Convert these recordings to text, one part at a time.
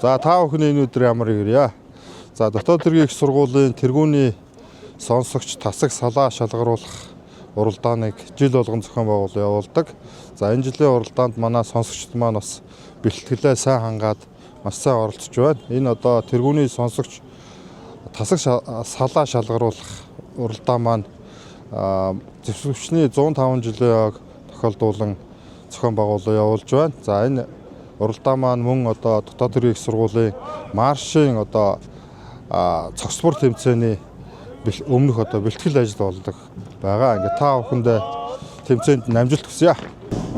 За та бүхний энэ өдөр ямар ирээ. За дотоод хэргийн их сургуулийн тэргүүний сонсогч тасаг салаа шалгаруулах уралдааныг жил болгон зохион байгуулалт явуулдаг. За энэ жилийн уралдаанд манай сонсогчд маань бас бэлтгэлээ сайн хангаад маш сайн оролцож байна. Энэ одоо тэргүүний сонсогч тасаг салаа шалгаруулах уралдаан маань зөвшөөрөгчний 105 жилийн тохиолдуулан зохион байгуулалт явуулж байна. За энэ уралдаан маань мөн одоо дотоод хэргийн их сургуулийн маршийн одоо цогцлбор тэмцээний өмнөх одоо бэлтгэл ажил болдог байгаа. Ингээ та бүхэндээ тэмцээнд амжилт хүсье.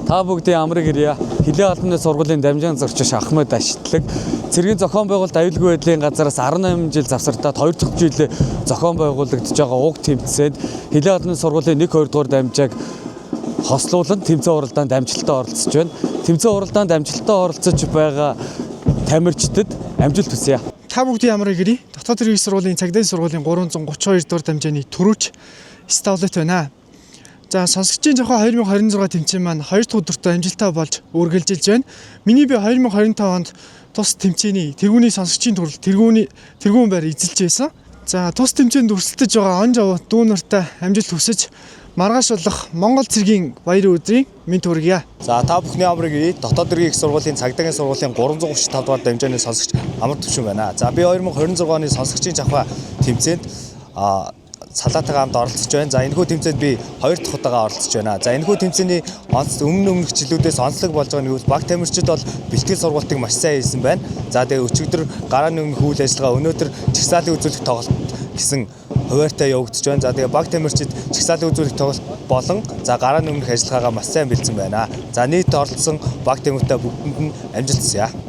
Та бүгдийн амрыг ирье. Хилээ албаны сургуулийн дамжаан зурчиж Ахмад Ашитлаг цэргийн зохион байгуулалт аюулгүй байдлын газараас 18 жил завсартаад 2 дахь жилээ зохион байгуулагдж байгаа уг тэмцээнд Хилээ албаны сургуулийн 1-2 дугаар дамжааг хослуулан тэмцээн уралдаанд амжилттай оролцож байна. Тэмцээн уралдаанд амжилттай оролцож байгаа тамирчдад амжилт хүсье. Та бүгдийн амрыг ирье. Дотоод хэргийн сургуулийн цагдаагийн сургуулийн 332 дугаар дамжааны төрүүч стаулет байна. За сонсогчийн жохоо 2026 тэмцээн маань 2 дахь өдөртөө амжилттай болж үргэлжилж байна. Миний би 2025 онд тус тэмцээний тэргүүний сонсогчийн төрөл тэргүүн байр эзэлж байсан. За тус тэмцээнд өрсөлдөж байгаа он жав дүүнэртэй амжилт хүсэж маргаашуулах Монгол цэргийн баярын өдрийн мэд хүргье. За та бүхний амрыг ирье. Дотоод хэргийн их сургуулийн цагдаагийн сургуулийн 335 дугаар дамжааны сонсогч амар төвшин байна. За би 2026 оны сонсогчийн жахва тэмцээнд салаатайгаа хамт оролцож байна. За энэхүү тэмцээнд би 2 дахь удаага оролцож байна. За энэхүү тэмцээний өмнөх жилүүдээс онцлог болж байгаа нь юу? Баг тамирчид бол бэлтгэл сургалтыг маш сайн хийсэн байна. За тэгээ өчигдөр гарааны өмнөх үйл ажиллагаа өнөөдөр чагсаалын үзүүлэх тоглолт гэсэн хуваарьтай явагдаж байна. За тэгээ баг тамирчид чагсаалын үзүүлэх тоглолт болон за гарааны өмнөх ажиллагаагаа маш сайн бэлдсэн байна. За нийт оролцсон баг тамиртай бүгдэнд нь амжилт хүсье.